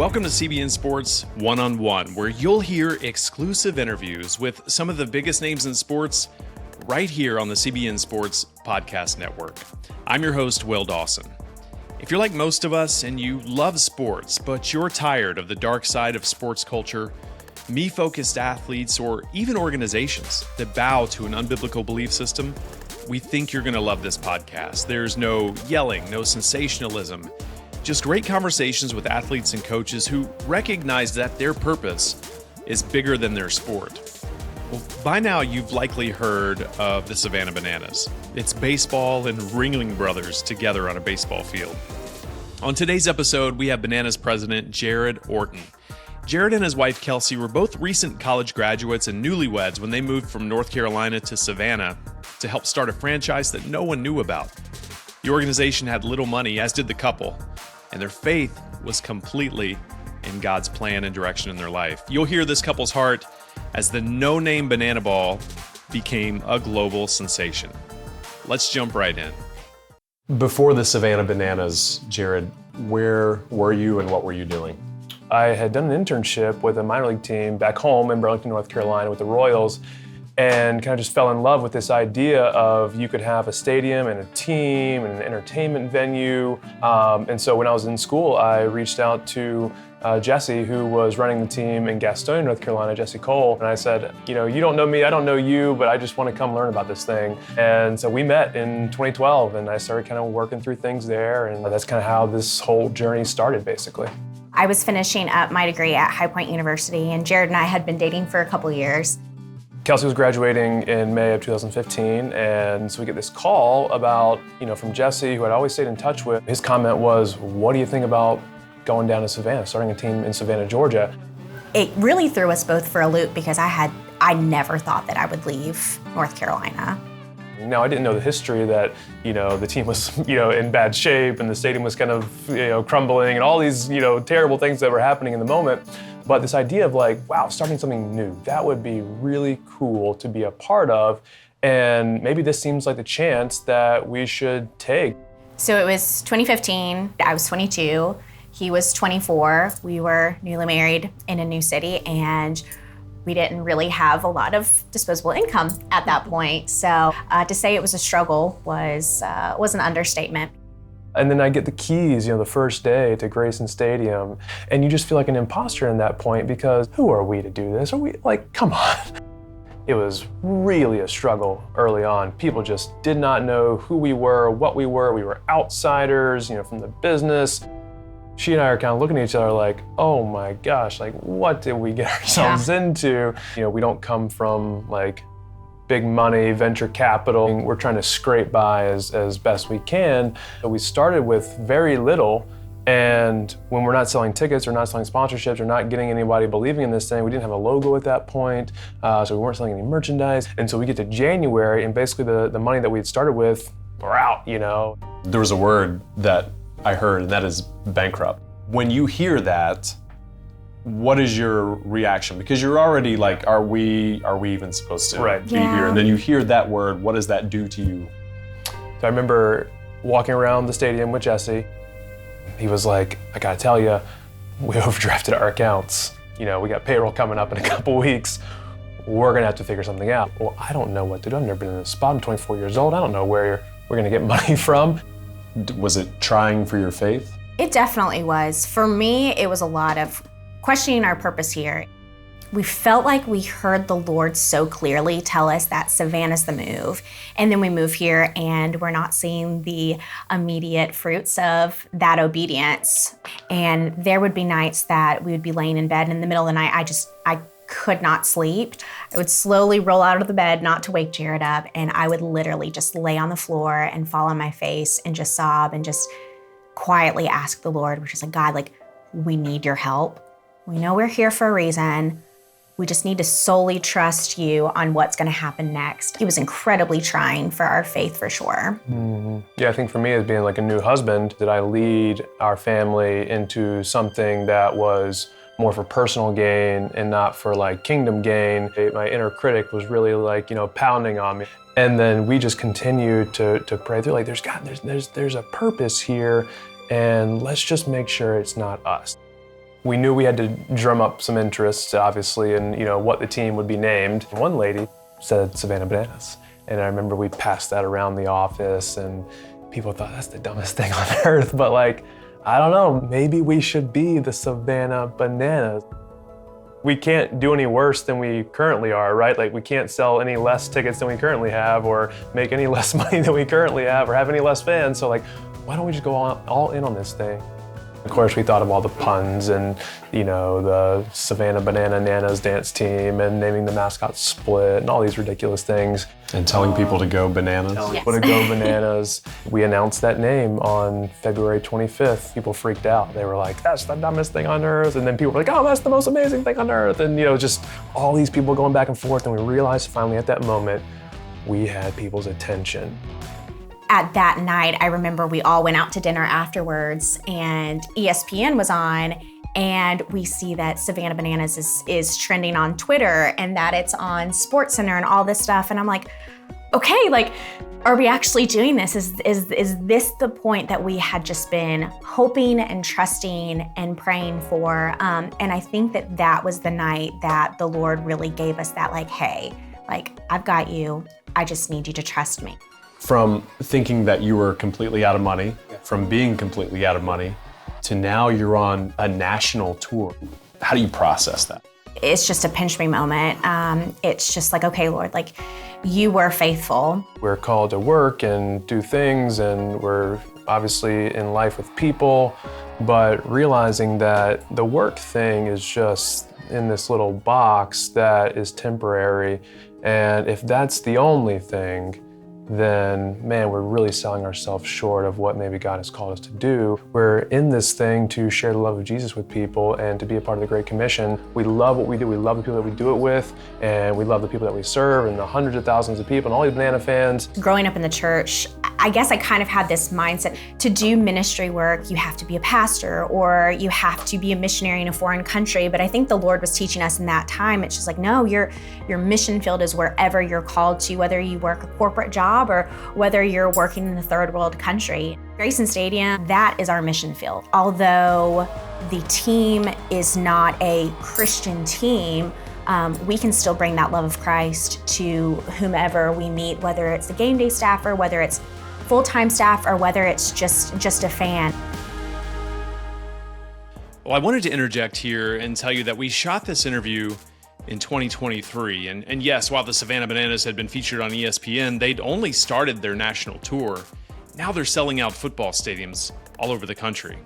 Welcome to CBN Sports One-on-One, where you'll hear exclusive interviews with some of the biggest names in sports right here on the CBN Sports Podcast Network. I'm your host, Will Dawson. If you're like most of us and you love sports, but you're tired of the dark side of sports culture, me-focused athletes, or even organizations that bow to an unbiblical belief system, we think you're going to love this podcast. There's no yelling, no sensationalism, just great conversations with athletes and coaches who recognize that their purpose is bigger than their sport. Well, by now you've likely heard of the Savannah Bananas. It's baseball and Ringling Brothers together on a baseball field. On today's episode, we have Bananas president Jared Orton. Jared and his wife Kelsey were both recent college graduates and newlyweds when they moved from North Carolina to Savannah to help start a franchise that no one knew about. The organization had little money, as did the couple, and their faith was completely in God's plan and direction in their life. You'll hear this couple's heart as the no-name banana ball became a global sensation. Let's jump right in. Before the Savannah Bananas, Jared, where were you and what were you doing? I had done an internship with a minor league team back home in Burlington, North Carolina with the Royals, and kind of just fell in love with this idea of you could have a stadium and a team and an entertainment venue. And so when I was in school, I reached out to Jesse, who was running the team in Gastonia, North Carolina, Jesse Cole. And I said, you don't know me, I don't know you, but I just want to come learn about this thing. And so we met in 2012 and I started kind of working through things there. And that's kind of how this whole journey started, basically. I was finishing up my degree at High Point University, and Jared and I had been dating for a couple years. Kelsey was graduating in May of 2015, and so we get this call about, from Jesse, who I'd always stayed in touch with. His comment was, what do you think about going down to Savannah, starting a team in Savannah, Georgia? It really threw us both for a loop because I never thought that I would leave North Carolina. Now, I didn't know the history that, the team was, in bad shape and the stadium was kind of, crumbling and all these, terrible things that were happening in the moment. But this idea of wow, starting something new, that would be really cool to be a part of. And maybe this seems like the chance that we should take. So it was 2015, I was 22, he was 24. We were newly married in a new city and we didn't really have a lot of disposable income at that point. So to say it was a struggle was an understatement. And then I get the keys, the first day to Grayson Stadium, and you just feel like an imposter in that point because who are we to do this? Are we come on? It was really a struggle early on. People just did not know who we were, what we were. We were outsiders, from the business. She and I are kind of looking at each other like, oh my gosh, what did we get ourselves into? We don't come from big money, venture capital. We're trying to scrape by as best we can. So we started with very little, and when we're not selling tickets or not selling sponsorships or not getting anybody believing in this thing, we didn't have a logo at that point, so we weren't selling any merchandise. And so we get to January, and basically the money that we had started with, we're out, There was a word that I heard, and that is bankrupt. When you hear that, what is your reaction? Because you're already are we even supposed to be here? And then you hear that word, what does that do to you? So I remember walking around the stadium with Jesse. He was like, I gotta tell you, we overdrafted our accounts. We got payroll coming up in a couple weeks. We're gonna have to figure something out. Well, I don't know what to do. I've never been in this spot. I'm 24 years old. I don't know where we're gonna get money from. Was it trying for your faith? It definitely was. For me, it was a lot of questioning our purpose here. We felt like we heard the Lord so clearly tell us that Savannah's the move. And then we move here and we're not seeing the immediate fruits of that obedience. And there would be nights that we would be laying in bed and in the middle of the night, I could not sleep. I would slowly roll out of the bed, not to wake Jared up, and I would literally just lay on the floor and fall on my face and just sob and just quietly ask the Lord, which is God, we need your help. We know we're here for a reason. We just need to solely trust you on what's going to happen next. It was incredibly trying for our faith, for sure. Mm-hmm. Yeah, I think for me as being a new husband, did I lead our family into something that was more for personal gain and not for kingdom gain? My inner critic was really pounding on me. And then we just continued to pray through there's a purpose here, and let's just make sure it's not us. We knew we had to drum up some interest, obviously, in what the team would be named. One lady said Savannah Bananas, and I remember we passed that around the office, and people thought that's the dumbest thing on earth. But I don't know, maybe we should be the Savannah Bananas. We can't do any worse than we currently are, right? We can't sell any less tickets than we currently have, or make any less money than we currently have, or have any less fans. So why don't we just go all in on this thing? Of course, we thought of all the puns and, the Savannah Banana Nanas dance team and naming the mascot Split and all these ridiculous things. And telling people to go bananas. Telling people to go bananas. We announced that name on February 25th. People freaked out. They were like, that's the dumbest thing on earth. And then people were like, oh, that's the most amazing thing on earth. And, just all these people going back and forth. And we realized finally at that moment, we had people's attention. At that night, I remember we all went out to dinner afterwards, and ESPN was on, and we see that Savannah Bananas is trending on Twitter, and that it's on SportsCenter and all this stuff. And I'm like, okay, are we actually doing this? Is this the point that we had just been hoping and trusting and praying for? And I think that was the night that the Lord really gave us that, hey, I've got you. I just need you to trust me. From thinking that you were completely out of money, from being completely out of money, to now you're on a national tour. How do you process that? It's just a pinch me moment. It's just okay, Lord, you were faithful. We're called to work and do things, and we're obviously in life with people, but realizing that the work thing is just in this little box that is temporary. And if that's the only thing, then man, we're really selling ourselves short of what maybe God has called us to do. We're in this thing to share the love of Jesus with people and to be a part of the Great Commission. We love what we do. We love the people that we do it with, and we love the people that we serve, and the hundreds of thousands of people and all these banana fans. Growing up in the church, I guess I kind of had this mindset to do ministry work, you have to be a pastor or you have to be a missionary in a foreign country. But I think the Lord was teaching us in that time, it's just no, your mission field is wherever you're called to, whether you work a corporate job or whether you're working in a third world country. Grayson Stadium, that is our mission field. Although the team is not a Christian team, we can still bring that love of Christ to whomever we meet, whether it's the game day staffer, whether it's full-time staff, or whether it's just a fan. Well, I wanted to interject here and tell you that we shot this interview in 2023. And yes, while the Savannah Bananas had been featured on ESPN, they'd only started their national tour. Now they're selling out football stadiums all over the country.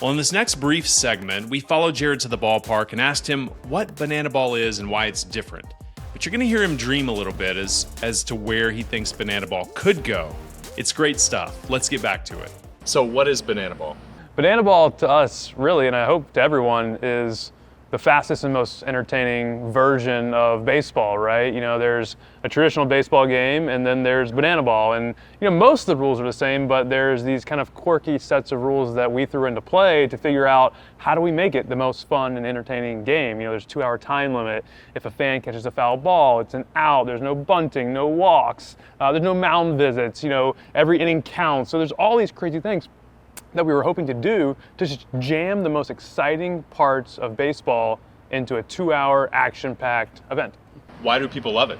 Well, in this next brief segment, we followed Jared to the ballpark and asked him what Banana Ball is and why it's different. But you're going to hear him dream a little bit as to where he thinks Banana Ball could go. It's great stuff. Let's get back to it. So what is Banana Ball? Banana Ball to us, really, and I hope to everyone, is the fastest and most entertaining version of baseball, right? There's a traditional baseball game, and then there's Banana Ball. And, most of the rules are the same, but there's these kind of quirky sets of rules that we threw into play to figure out how do we make it the most fun and entertaining game. There's a 2-hour time limit. If a fan catches a foul ball, it's an out. There's no bunting, no walks. There's no mound visits. Every inning counts. So there's all these crazy things that we were hoping to do to just jam the most exciting parts of baseball into a 2-hour action-packed event. Why do people love it?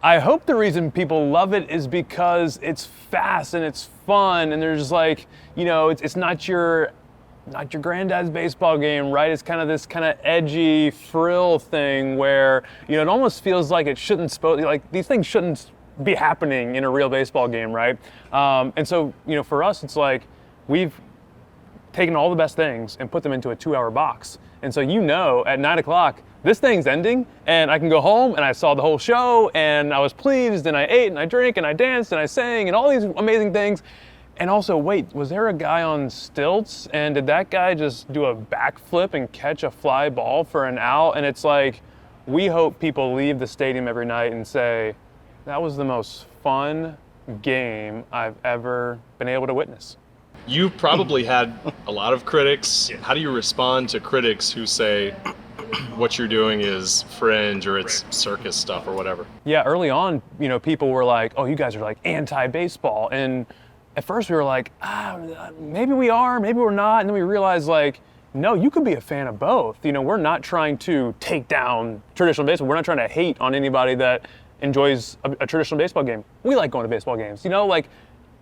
I hope the reason people love it is because it's fast and it's fun, and there's it's not your granddad's baseball game, right? It's kind of this kind of edgy frill thing where, it almost feels like it shouldn't these things shouldn't be happening in a real baseball game, right? And so, for us, it's we've taken all the best things and put them into a 2-hour box. And so at 9 o'clock, this thing's ending, and I can go home and I saw the whole show, and I was pleased, and I ate, and I drank, and I danced, and I sang, and all these amazing things. And also, wait, was there a guy on stilts, and did that guy just do a backflip and catch a fly ball for an out? And it's we hope people leave the stadium every night and say, that was the most fun game I've ever been able to witness. You probably had a lot of critics. How do you respond to critics who say what you're doing is fringe or it's circus stuff or whatever? Yeah, early on, people were like, oh, you guys are anti-baseball. And at first we were like, maybe we are, maybe we're not. And then we realized no, you could be a fan of both. We're not trying to take down traditional baseball. We're not trying to hate on anybody that enjoys a traditional baseball game. We like going to baseball games,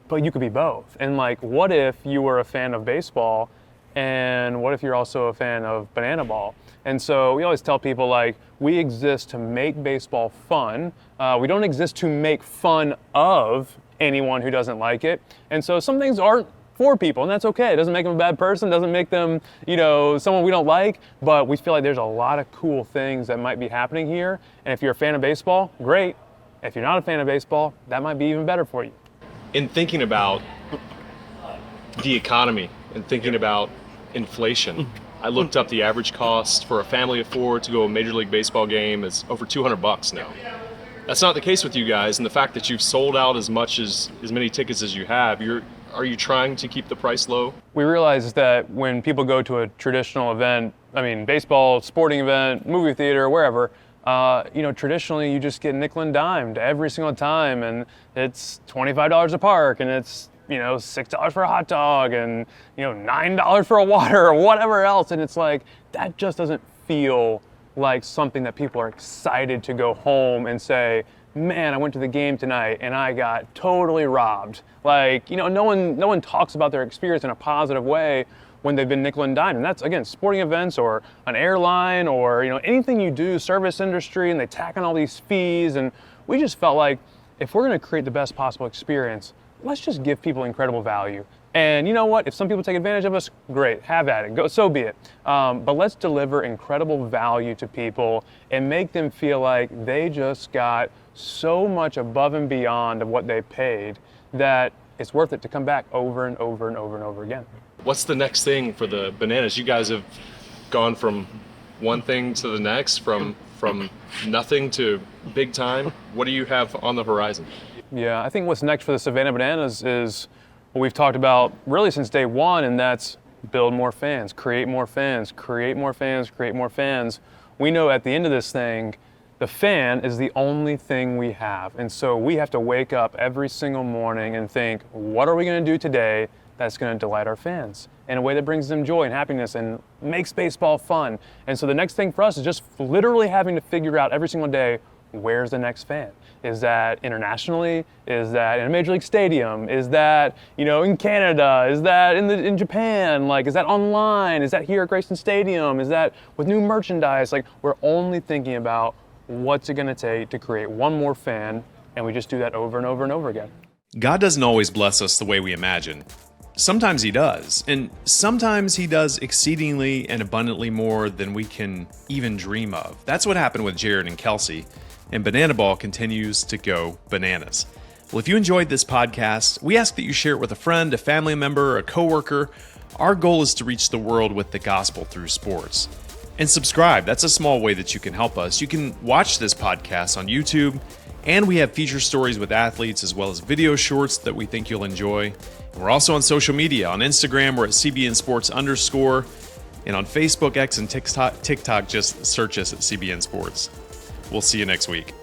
but you could be both. And what if you were a fan of baseball, and what if you're also a fan of banana ball? And so we always tell people, we exist to make baseball fun. We don't exist to make fun of anyone who doesn't like it. And so some things aren't for people, and that's okay. It doesn't make them a bad person, doesn't make them, someone we don't like, but we feel like there's a lot of cool things that might be happening here. And if you're a fan of baseball, great. If you're not a fan of baseball, that might be even better for you. In thinking about the economy and thinking about inflation, I looked up the average cost for a family of 4 to go to a Major League Baseball game is over $200 now. That's not the case with you guys, and the fact that you've sold out as many tickets as you have, are you trying to keep the price low? We realize that when people go to a traditional event, baseball, sporting event, movie theater, wherever, traditionally you just get nickel and dimed every single time, and it's $25 a park, and it's $6 for a hot dog, and $9 for a water or whatever else, and it's that just doesn't feel like something that people are excited to go home and say, man, I went to the game tonight and I got totally robbed. No one talks about their experience in a positive way when they've been nickel and dimed. And that's, again, sporting events or an airline or anything you do, service industry, and they tack on all these fees. And we just felt like if we're going to create the best possible experience, let's just give people incredible value. And you know what? If some people take advantage of us, great, have at it, so be it. But let's deliver incredible value to people and make them feel like they just got so much above and beyond of what they paid that it's worth it to come back over and over and over and over again. What's the next thing for the Bananas? You guys have gone from one thing to the next, from nothing to big time. What do you have on the horizon? Yeah, I think what's next for the Savannah Bananas is what we've talked about really since day one, and that's build more fans, create more fans, create more fans, create more fans. We know at the end of this thing, the fan is the only thing we have. And so we have to wake up every single morning and think, what are we going to do today that's going to delight our fans in a way that brings them joy and happiness and makes baseball fun? And so the next thing for us is just literally having to figure out every single day, where's the next fan? Is that internationally? Is that in a Major League Stadium? Is that, in Canada? Is that in Japan? Is that online? Is that here at Grayson Stadium? Is that with new merchandise? We're only thinking about what's it gonna take to create one more fan, and we just do that over and over and over again. God doesn't always bless us the way we imagine. Sometimes he does, and sometimes he does exceedingly and abundantly more than we can even dream of. That's what happened with Jared and Kelsey, and Banana Ball continues to go bananas. Well, if you enjoyed this podcast, we ask that you share it with a friend, a family member, a coworker. Our goal is to reach the world with the gospel through sports. And subscribe. That's a small way that you can help us. You can watch this podcast on YouTube, and we have feature stories with athletes as well as video shorts that we think you'll enjoy. And we're also on social media. On Instagram, we're at CBN Sports _, and on Facebook, X, and TikTok, just search us at CBN Sports. We'll see you next week.